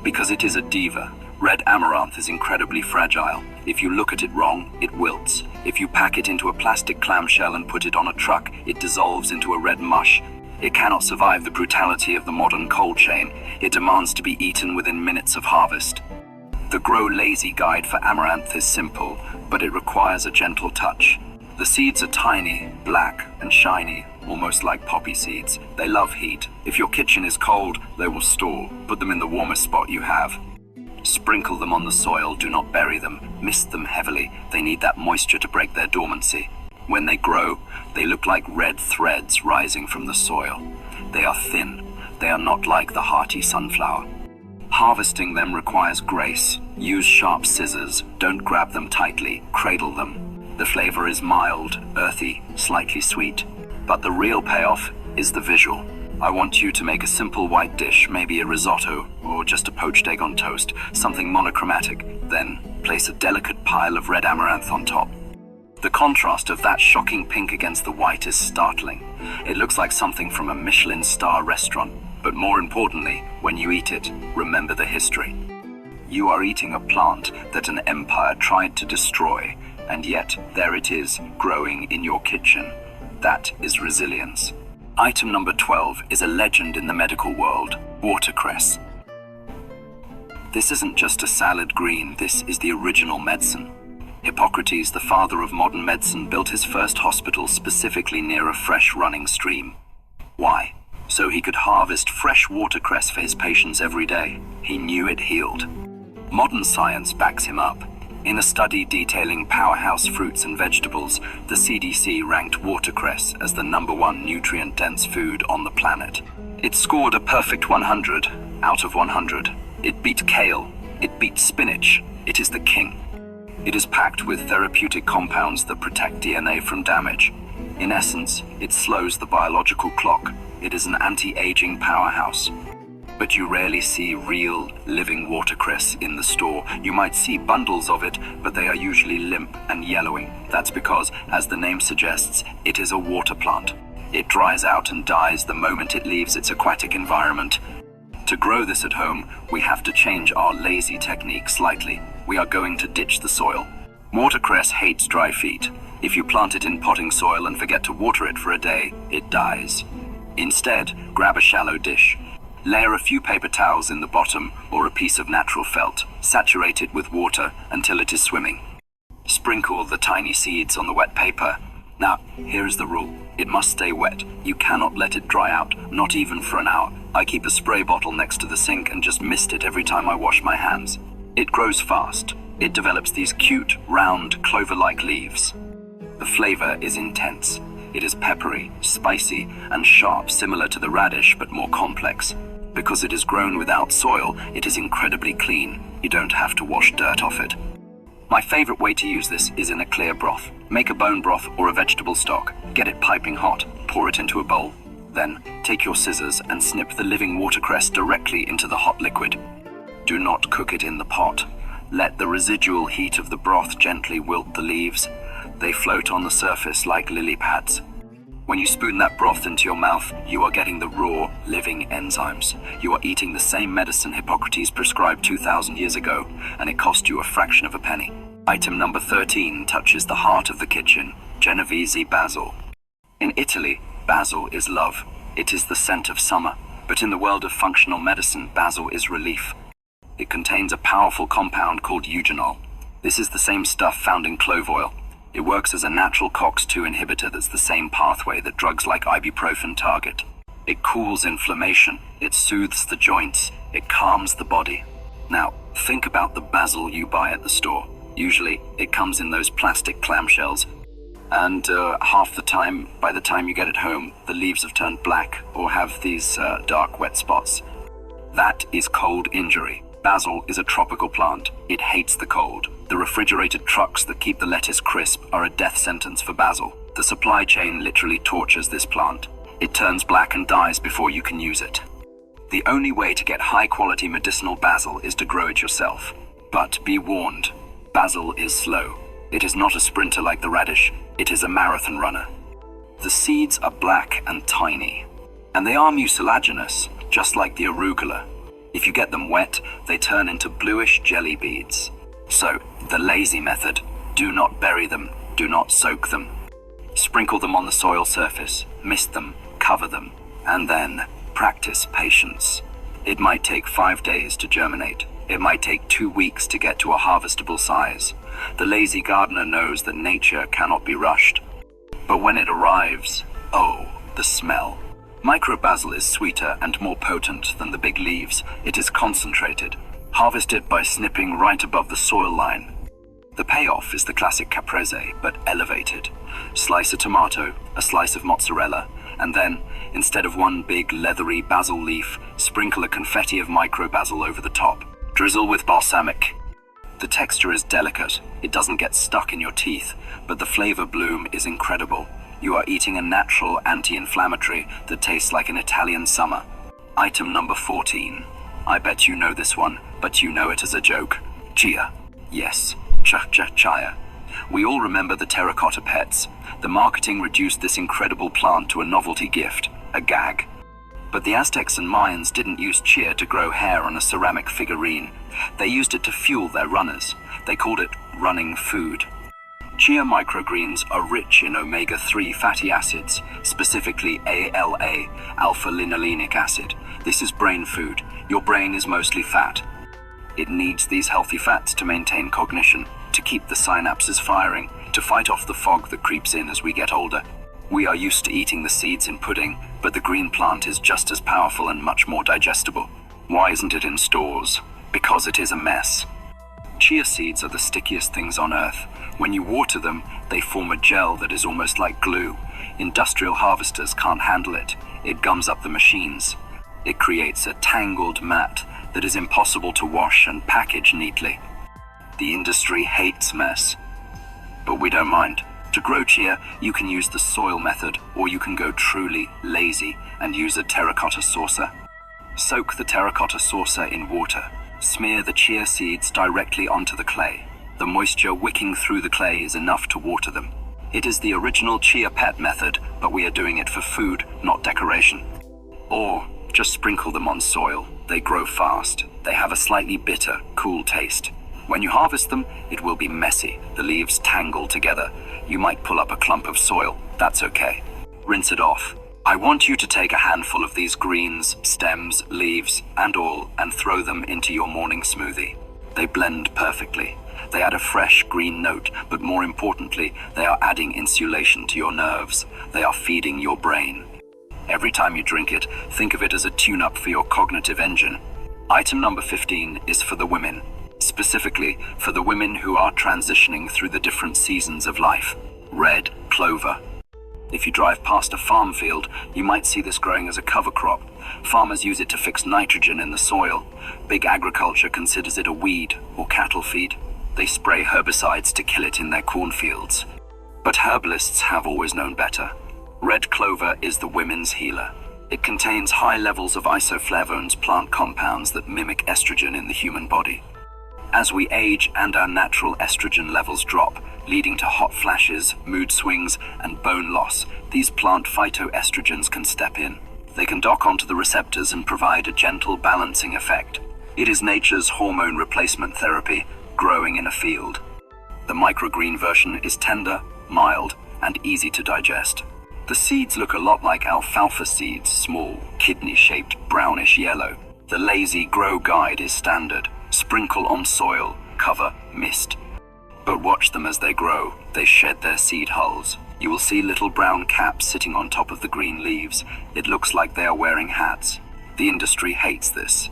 Because it is a diva. Red amaranth is incredibly fragile. If you look at it wrong, it wilts. If you pack it into a plastic clamshell and put it on a truck, it dissolves into a red mush. It cannot survive the brutality of the modern cold chain. It demands to be eaten within minutes of harvest. The Grow Lazy guide for amaranth is simple, but it requires a gentle touch. The seeds are tiny, black, and shiny, almost like poppy seeds. They love heat. If your kitchen is cold, they will stall. Put them in the warmest spot you have. Sprinkle them on the soil, do not bury them. Mist them heavily. They need that moisture to break their dormancy. When they grow, they look like red threads rising from the soil. They are thin. They are not like the hearty sunflower. Harvesting them requires grace. Use sharp scissors. Don't grab them tightly. Cradle them. The flavor is mild, earthy, slightly sweet. But the real payoff is the visual. I want you to make a simple white dish, maybe a risotto, or just a poached egg on toast, something monochromatic. Then, place a delicate pile of red amaranth on top. The contrast of that shocking pink against the white is startling. It looks like something from a Michelin star restaurant. But more importantly, when you eat it, remember the history. You are eating a plant that an empire tried to destroy, and yet there it is, growing in your kitchen. That is resilience. Item number 12 is a legend in the medical world, watercress. This isn't just a salad green, this is the original medicine. Hippocrates, the father of modern medicine, built his first hospital specifically near a fresh running stream. Why? So he could harvest fresh watercress for his patients every day. He knew it healed. Modern science backs him up. In a study detailing powerhouse fruits and vegetables, the CDC ranked watercress as the #1 nutrient-dense food on the planet. It scored a perfect 100 out of 100. It beat kale. It beat spinach. It is the king. It is packed with therapeutic compounds that protect DNA from damage. In essence, it slows the biological clock. It is an anti-aging powerhouse. But you rarely see real, living watercress in the store. You might see bundles of it, but they are usually limp and yellowing. That's because, as the name suggests, it is a water plant. It dries out and dies the moment it leaves its aquatic environment. To grow this at home, we have to change our lazy technique slightly. We are going to ditch the soil. Watercress hates dry feet. If you plant it in potting soil and forget to water it for a day, it dies. Instead, grab a shallow dish. Layer a few paper towels in the bottom or a piece of natural felt. Saturate it with water until it is swimming. Sprinkle the tiny seeds on the wet paper. Now, here is the rule. It must stay wet. You cannot let it dry out, not even for an hour. I keep a spray bottle next to the sink and just mist it every time I wash my hands. It grows fast. It develops these cute, round, clover-like leaves. The flavor is intense. It is peppery, spicy, and sharp, similar to the radish, but more complex. Because it is grown without soil, it is incredibly clean. You don't have to wash dirt off it. My favorite way to use this is in a clear broth. Make a bone broth or a vegetable stock. Get it piping hot. Pour it into a bowl. Then, take your scissors and snip the living watercress directly into the hot liquid. Do not cook it in the pot. Let the residual heat of the broth gently wilt the leaves. They float on the surface like lily pads. When you spoon that broth into your mouth, you are getting the raw, living enzymes. You are eating the same medicine Hippocrates prescribed 2,000 years ago, and it cost you a fraction of a penny. Item number 13 touches the heart of the kitchen, Genovese basil. In Italy, basil is love. It is the scent of summer. But in the world of functional medicine, basil is relief. It contains a powerful compound called eugenol. This is the same stuff found in clove oil. It works as a natural COX-2 inhibitor that's the same pathway that drugs like ibuprofen target. It cools inflammation, it soothes the joints, it calms the body. Now, think about the basil you buy at the store. Usually, it comes in those plastic clamshells, and half the time, by the time you get it home, the leaves have turned black or have these dark wet spots. That is cold injury. Basil is a tropical plant. It hates the cold. The refrigerated trucks that keep the lettuce crisp are a death sentence for basil. The supply chain literally tortures this plant. It turns black and dies before you can use it. The only way to get high-quality medicinal basil is to grow it yourself. But be warned, basil is slow. It is not a sprinter like the radish. It is a marathon runner. The seeds are black and tiny, and they are mucilaginous, just like the arugula. If you get them wet, they turn into bluish jelly beads. So, the lazy method: do not bury them, do not soak them. Sprinkle them on the soil surface, mist them, cover them, and then practice patience. It might take 5 days to germinate. It might take 2 weeks to get to a harvestable size. The lazy gardener knows that nature cannot be rushed. But when it arrives, oh, the smell. Microbasil is sweeter and more potent than the big leaves. It is concentrated. Harvest it by snipping right above the soil line. The payoff is the classic caprese, but elevated. Slice a tomato, a slice of mozzarella, and then, instead of one big leathery basil leaf, sprinkle a confetti of microbasil over the top. Drizzle with balsamic. The texture is delicate. It doesn't get stuck in your teeth, but the flavor bloom is incredible. You are eating a natural anti-inflammatory that tastes like an Italian summer. Item number 14. I bet you know this one, but you know it as a joke. Chia. Yes, chia. We all remember the terracotta pets. The marketing reduced this incredible plant to a novelty gift, a gag. But the Aztecs and Mayans didn't use chia to grow hair on a ceramic figurine. They used it to fuel their runners. They called it running food. Chia microgreens are rich in omega-3 fatty acids, specifically ALA, alpha-linolenic acid. This is brain food. Your brain is mostly fat. It needs these healthy fats to maintain cognition, to keep the synapses firing, to fight off the fog that creeps in as we get older. We are used to eating the seeds in pudding, but the green plant is just as powerful and much more digestible. Why isn't it in stores? Because it is a mess. Chia seeds are the stickiest things on earth. When you water them, they form a gel that is almost like glue. Industrial harvesters can't handle it. It gums up the machines. It creates a tangled mat that is impossible to wash and package neatly. The industry hates mess, but we don't mind. To grow chia, you can use the soil method, or you can go truly lazy and use a terracotta saucer. Soak the terracotta saucer in water. Smear the chia seeds directly onto the clay. The moisture wicking through the clay is enough to water them. It is the original chia pet method, but we are doing it for food, not decoration. Or just sprinkle them on soil. They grow fast. They have a slightly bitter, cool taste. When you harvest them, it will be messy. The leaves tangle together. You might pull up a clump of soil. That's okay. Rinse it off. I want you to take a handful of these greens, stems, leaves, and all, and throw them into your morning smoothie. They blend perfectly. They add a fresh green note, but more importantly, they are adding insulation to your nerves. They are feeding your brain. Every time you drink it, think of it as a tune-up for your cognitive engine. Item number 15 is for the women. Specifically for the women who are transitioning through the different seasons of life. Red clover. If you drive past a farm field, you might see this growing as a cover crop. Farmers use it to fix nitrogen in the soil. Big agriculture considers it a weed or cattle feed. They spray herbicides to kill it in their cornfields. But herbalists have always known better. Red clover is the women's healer. It contains high levels of isoflavones, plant compounds that mimic estrogen in the human body. As we age and our natural estrogen levels drop, leading to hot flashes, mood swings, and bone loss, these plant phytoestrogens can step in. They can dock onto the receptors and provide a gentle balancing effect. It is nature's hormone replacement therapy, growing in a field. The microgreen version is tender, mild, and easy to digest. The seeds look a lot like alfalfa seeds, small, kidney-shaped, brownish yellow. The lazy grow guide is standard. Sprinkle on soil, cover, mist. But watch them as they grow. They shed their seed hulls. You will see little brown caps sitting on top of the green leaves. It looks like they are wearing hats. The industry hates this.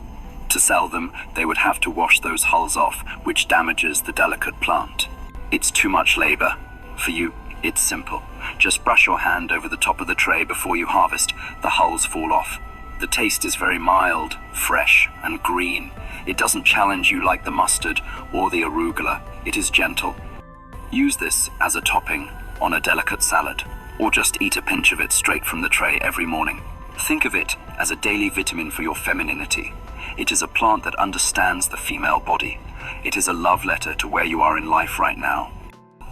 To sell them, they would have to wash those hulls off, which damages the delicate plant. It's too much labor. For you, it's simple. Just brush your hand over the top of the tray before you harvest. The hulls fall off. The taste is very mild, fresh, and green. It doesn't challenge you like the mustard or the arugula. It is gentle. Use this as a topping on a delicate salad, or just eat a pinch of it straight from the tray every morning. Think of it as a daily vitamin for your femininity. It is a plant that understands the female body. It is a love letter to where you are in life right now.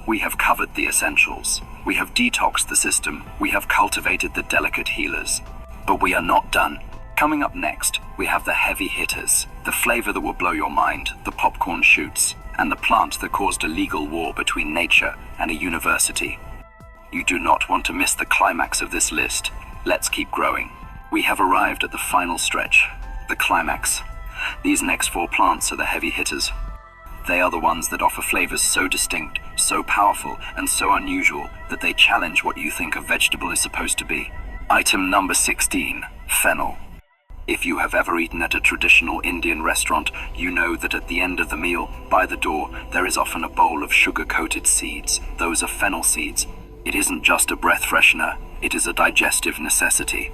We have covered the essentials. We have detoxed the system. We have cultivated the delicate healers. But we are not done. Coming up next, we have the heavy hitters, the flavor that will blow your mind, the popcorn shoots, and the plant that caused a legal war between nature and a university. You do not want to miss the climax of this list. Let's keep growing. We have arrived at the final stretch, the climax. These next 4 plants are the heavy hitters. They are the ones that offer flavors so distinct, so powerful, and so unusual that they challenge what you think a vegetable is supposed to be. Item number 16, fennel. If you have ever eaten at a traditional Indian restaurant, you know that at the end of the meal, by the door, there is often a bowl of sugar-coated seeds. Those are fennel seeds. It isn't just a breath freshener, it is a digestive necessity.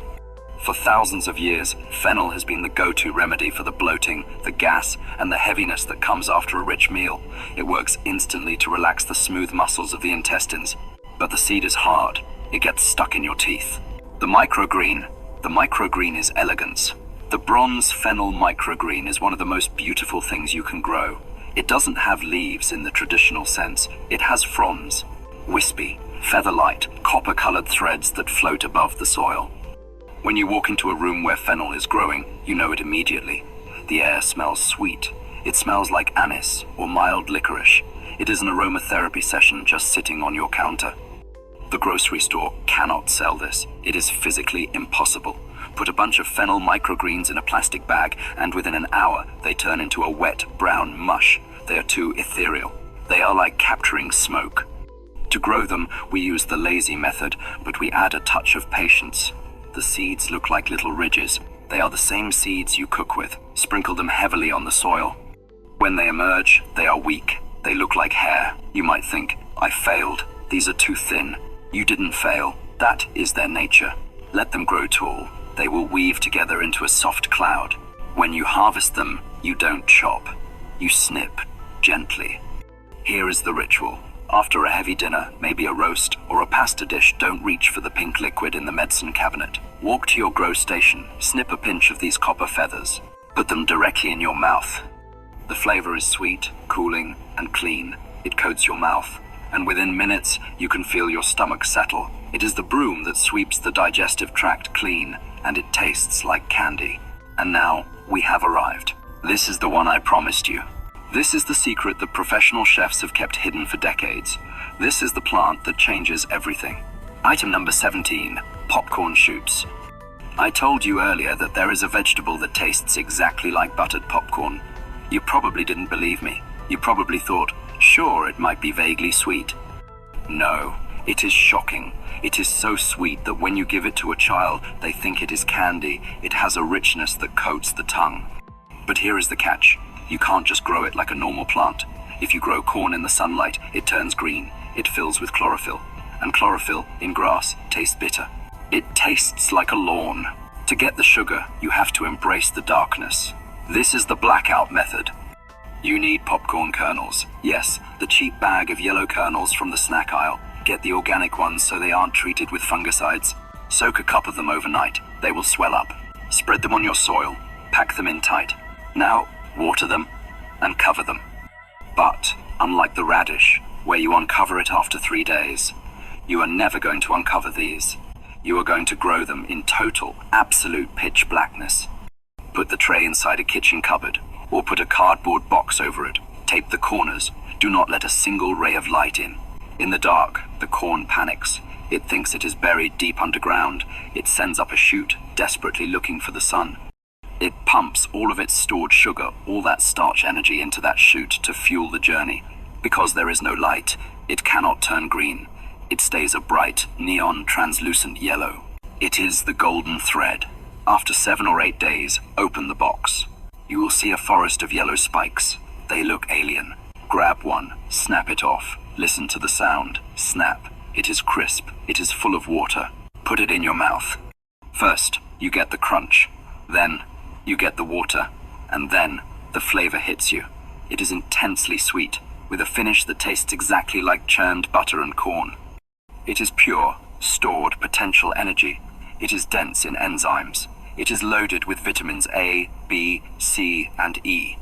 For thousands of years, fennel has been the go-to remedy for the bloating, the gas, and the heaviness that comes after a rich meal. It works instantly to relax the smooth muscles of the intestines. But the seed is hard. It gets stuck in your teeth. The microgreen is elegance. The bronze fennel microgreen is one of the most beautiful things you can grow. It doesn't have leaves in the traditional sense. It has fronds, wispy, feather-light, copper-colored threads that float above the soil. When you walk into a room where fennel is growing, you know it immediately. The air smells sweet. It smells like anise or mild licorice. It is an aromatherapy session just sitting on your counter. The grocery store cannot sell this. It is physically impossible. Put a bunch of fennel microgreens in a plastic bag, and within an hour, they turn into a wet, brown mush. They are too ethereal. They are like capturing smoke. To grow them, we use the lazy method, but we add a touch of patience. The seeds look like little ridges. They are the same seeds you cook with. Sprinkle them heavily on the soil. When they emerge, they are weak. They look like hair. You might think, I failed. These are too thin. You didn't fail. That is their nature. Let them grow tall. They will weave together into a soft cloud. When you harvest them, you don't chop. You snip, gently. Here is the ritual. After a heavy dinner, maybe a roast or a pasta dish, don't reach for the pink liquid in the medicine cabinet. Walk to your grow station, snip a pinch of these copper feathers. Put them directly in your mouth. The flavor is sweet, cooling, and clean. It coats your mouth, and within minutes, you can feel your stomach settle. It is the broom that sweeps the digestive tract clean, and it tastes like candy. And now, we have arrived. This is the one I promised you. This is the secret that professional chefs have kept hidden for decades. This is the plant that changes everything. Item number 17, popcorn shoots. I told you earlier that there is a vegetable that tastes exactly like buttered popcorn. You probably didn't believe me. You probably thought, sure, it might be vaguely sweet. No, it is shocking. It is so sweet that when you give it to a child, they think it is candy. It has a richness that coats the tongue. But here is the catch. You can't just grow it like a normal plant. If you grow corn in the sunlight, it turns green. It fills with chlorophyll. And chlorophyll, in grass, tastes bitter. It tastes like a lawn. To get the sugar, you have to embrace the darkness. This is the blackout method. You need popcorn kernels. Yes, the cheap bag of yellow kernels from the snack aisle. Get the organic ones so they aren't treated with fungicides. Soak a cup of them overnight. They will swell up. Spread them on your soil. Pack them in tight. Now, water them and cover them. But, unlike the radish, where you uncover it after 3 days, you are never going to uncover these. You are going to grow them in total, absolute pitch blackness. Put the tray inside a kitchen cupboard, or put a cardboard box over it. Tape the corners. Do not let a single ray of light in. In the dark, the corn panics. It thinks it is buried deep underground. It sends up a shoot, desperately looking for the sun. It pumps all of its stored sugar, all that starch energy into that shoot to fuel the journey. Because there is no light, it cannot turn green. It stays a bright, neon, translucent yellow. It is the golden thread. After 7 or 8 days, open the box. You will see a forest of yellow spikes. They look alien. Grab one, snap it off. Listen to the sound. Snap. It is crisp. It is full of water. Put it in your mouth. First, you get the crunch. Then, you get the water. And then, the flavor hits you. It is intensely sweet, with a finish that tastes exactly like churned butter and corn. It is pure, stored potential energy. It is dense in enzymes. It is loaded with vitamins A, B, C, and E.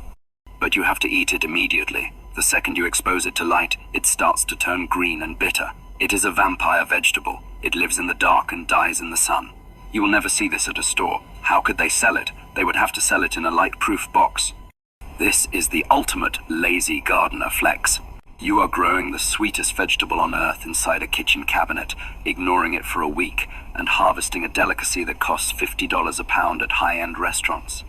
But you have to eat it immediately. The second you expose it to light, it starts to turn green and bitter. It is a vampire vegetable. It lives in the dark and dies in the sun. You will never see this at a store. How could they sell it? They would have to sell it in a light-proof box. This is the ultimate lazy gardener flex. You are growing the sweetest vegetable on earth inside a kitchen cabinet, ignoring it for a week, and harvesting a delicacy that costs $50 a pound at high-end restaurants.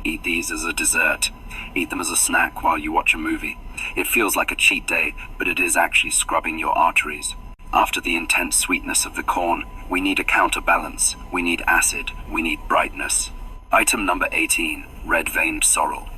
Eat these as a dessert. Eat them as a snack while you watch a movie. It feels like a cheat day, but it is actually scrubbing your arteries. After the intense sweetness of the corn, we need a counterbalance. We need acid. We need brightness. Item number 18, red-veined sorrel.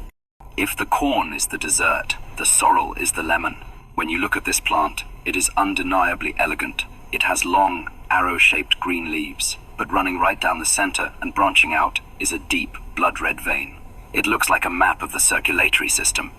If the corn is the dessert, the sorrel is the lemon. When you look at this plant, it is undeniably elegant. It has long, arrow-shaped green leaves, but running right down the center and branching out is a deep, blood-red vein. It looks like a map of the circulatory system.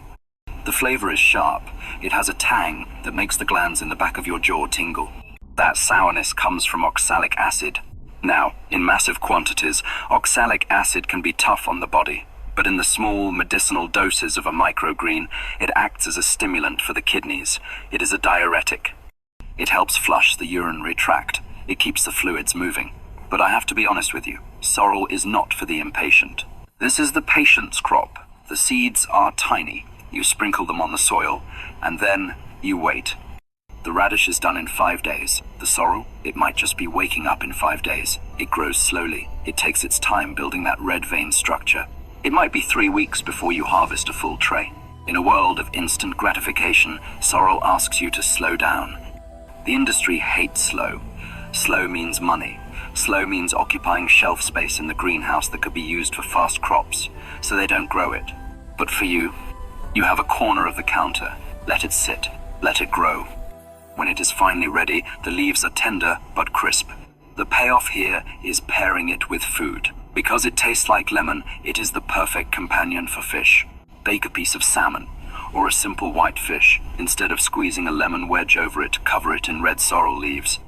The flavor is sharp. It has a tang that makes the glands in the back of your jaw tingle. That sourness comes from oxalic acid. Now, in massive quantities, oxalic acid can be tough on the body, but in the small medicinal doses of a microgreen, it acts as a stimulant for the kidneys. It is a diuretic. It helps flush the urinary tract. It keeps the fluids moving. But I have to be honest with you, sorrel is not for the impatient. This is the patient's crop. The seeds are tiny. You sprinkle them on the soil, and then you wait. The radish is done in 5 days. The sorrel, it might just be waking up in 5 days. It grows slowly. It takes its time building that red vein structure. It might be 3 weeks before you harvest a full tray. In a world of instant gratification, sorrel asks you to slow down. The industry hates slow. Slow means money. Slow means occupying shelf space in the greenhouse that could be used for fast crops, so they don't grow it. But for you, you have a corner of the counter. Let it sit. Let it grow. When it is finally ready, the leaves are tender but crisp. The payoff here is pairing it with food. Because it tastes like lemon, it is the perfect companion for fish. Bake a piece of salmon, or a simple white fish. Instead of squeezing a lemon wedge over it, cover it in red sorrel leaves.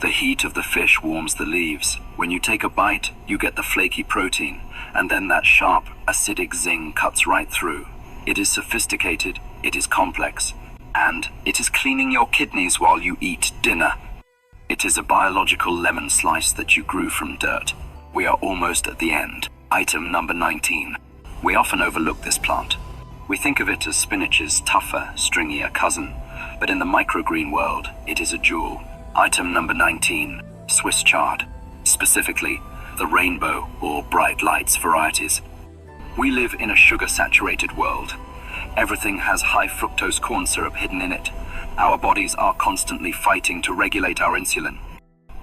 The heat of the fish warms the leaves. When you take a bite, you get the flaky protein, and then that sharp, acidic zing cuts right through. It is sophisticated, it is complex, and it is cleaning your kidneys while you eat dinner. It is a biological lemon slice that you grew from dirt. We are almost at the end. Item number 19. We often overlook this plant. We think of it as spinach's tougher, stringier cousin, but in the microgreen world, it is a jewel. Item number 19. Swiss chard. Specifically, the rainbow or bright lights varieties. We live in a sugar-saturated world. Everything has high fructose corn syrup hidden in it. Our bodies are constantly fighting to regulate our insulin.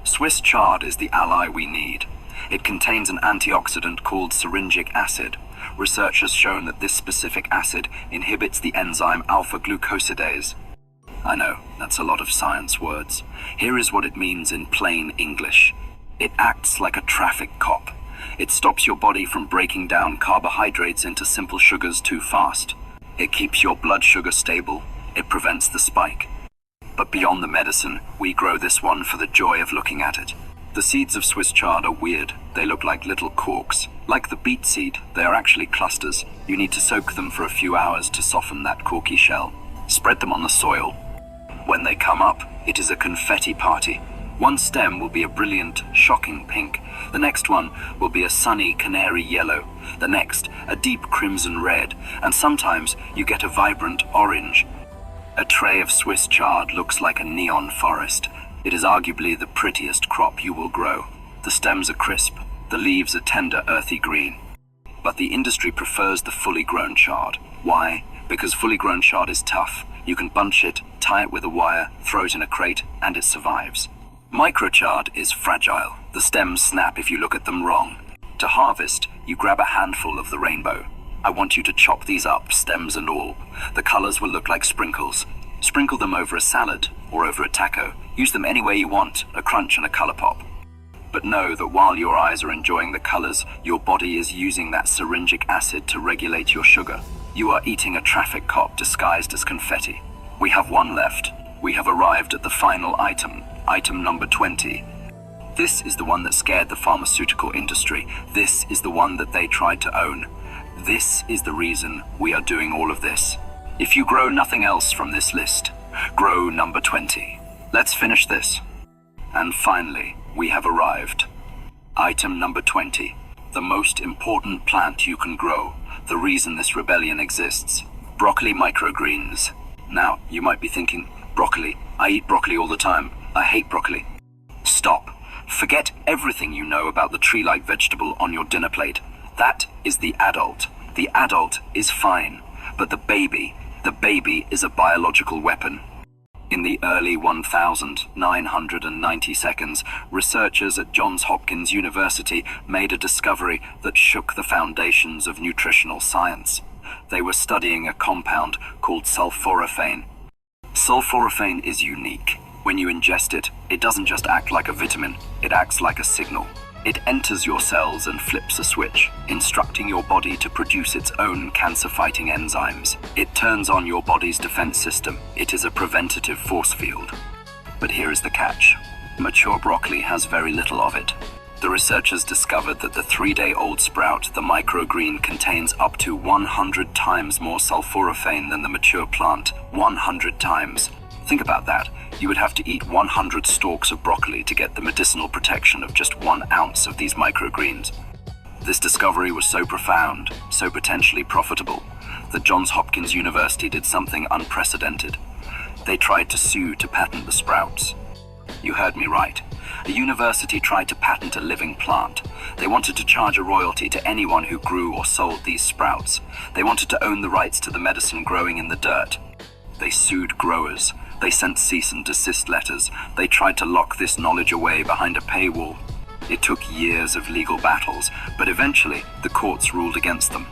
Swiss chard is the ally we need. It contains an antioxidant called syringic acid. Research has shown that this specific acid inhibits the enzyme alpha-glucosidase. I know, that's a lot of science words. Here is what it means in plain English. It acts like a traffic cop. It stops your body from breaking down carbohydrates into simple sugars too fast. It keeps your blood sugar stable. It prevents the spike. But beyond the medicine, we grow this one for the joy of looking at it. The seeds of Swiss chard are weird. They look like little corks. Like the beet seed, they are actually clusters. You need to soak them for a few hours to soften that corky shell. Spread them on the soil. When they come up, it is a confetti party. One stem will be a brilliant, shocking pink. The next one will be a sunny canary yellow. The next, a deep crimson red. And sometimes you get a vibrant orange. A tray of Swiss chard looks like a neon forest. It is arguably the prettiest crop you will grow. The stems are crisp. The leaves are tender, earthy green. But the industry prefers the fully grown chard. Why? Because fully grown chard is tough. You can bunch it, tie it with a wire, throw it in a crate, and it survives. Microchard is fragile. The stems snap if you look at them wrong. To harvest, you grab a handful of the rainbow. I want you to chop these up, stems and all. The colors will look like sprinkles. Sprinkle them over a salad or over a taco. Use them any way you want, a crunch and a color pop. But know that while your eyes are enjoying the colors, your body is using that syringic acid to regulate your sugar. You are eating a traffic cop disguised as confetti. We have one left. We have arrived at the final item, item number 20. This is the one that scared the pharmaceutical industry. This is the one that they tried to own. This is the reason we are doing all of this. If you grow nothing else from this list, grow number 20. Let's finish this. And finally, we have arrived. Item number 20. The most important plant you can grow. The reason this rebellion exists. Broccoli microgreens. Now, you might be thinking, broccoli. I eat broccoli all the time. I hate broccoli. Stop. Forget everything you know about the tree-like vegetable on your dinner plate. That is the adult. The adult is fine. But the baby is a biological weapon. In the early 1990 seconds, researchers at Johns Hopkins University made a discovery that shook the foundations of nutritional science. They were studying a compound called sulforaphane. Sulforaphane is unique. When you ingest it, it doesn't just act like a vitamin, it acts like a signal. It enters your cells and flips a switch, instructing your body to produce its own cancer-fighting enzymes. It turns on your body's defense system. It is a preventative force field. But here is the catch. Mature broccoli has very little of it. The researchers discovered that the 3-day-old sprout, the microgreen, contains up to 100 times more sulforaphane than the mature plant. 100 times. Think about that. You would have to eat 100 stalks of broccoli to get the medicinal protection of just 1 ounce of these microgreens. This discovery was so profound, so potentially profitable, that Johns Hopkins University did something unprecedented. They tried to sue to patent the sprouts. You heard me right. A university tried to patent a living plant. They wanted to charge a royalty to anyone who grew or sold these sprouts. They wanted to own the rights to the medicine growing in the dirt. They sued growers. They sent cease and desist letters. They tried to lock this knowledge away behind a paywall. It took years of legal battles, but eventually the courts ruled against them.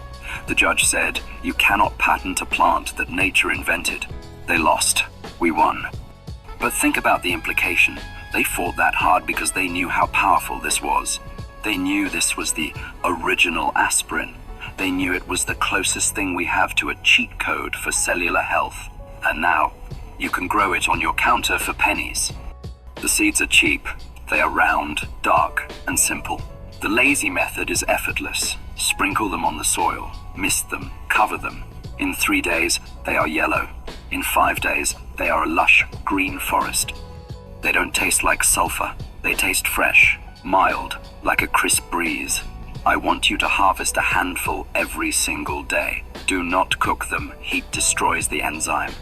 The judge said, "You cannot patent a plant that nature invented." They lost. We won. But think about the implication. They fought that hard because they knew how powerful this was. They knew this was the original aspirin. They knew it was the closest thing we have to a cheat code for cellular health. And now, you can grow it on your counter for pennies. The seeds are cheap. They are round, dark, and simple. The lazy method is effortless. Sprinkle them on the soil, mist them, cover them. In 3 days, they are yellow. In 5 days, they are a lush green forest. They don't taste like sulfur. They taste fresh, mild, like a crisp breeze. I want you to harvest a handful every single day. Do not cook them. Heat destroys the enzyme.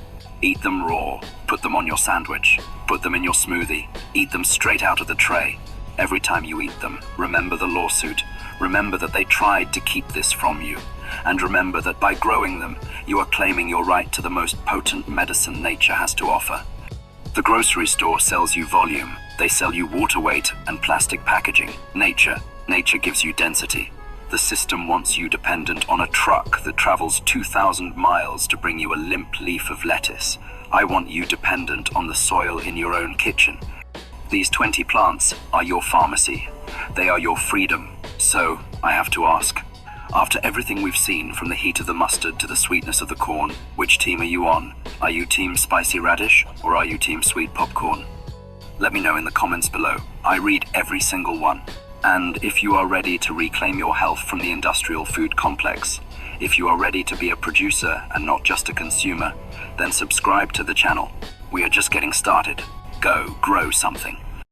Eat them raw. Put them on your sandwich. Put them in your smoothie. Eat them straight out of the tray. Every time you eat them, remember the lawsuit. Remember that they tried to keep this from you. And remember that by growing them, you are claiming your right to the most potent medicine nature has to offer. The grocery store sells you volume. They sell you water weight and plastic packaging. Nature gives you density. The system wants you dependent on a truck that travels 2,000 miles to bring you a limp leaf of lettuce. I want you dependent on the soil in your own kitchen. These 20 plants are your pharmacy. They are your freedom. So, I have to ask, after everything we've seen, from the heat of the mustard to the sweetness of the corn, which team are you on? Are you team spicy radish, or are you team sweet popcorn? Let me know in the comments below. I read every single one. And if you are ready to reclaim your health from the industrial food complex, if you are ready to be a producer and not just a consumer, then subscribe to the channel. We are just getting started. Go grow something.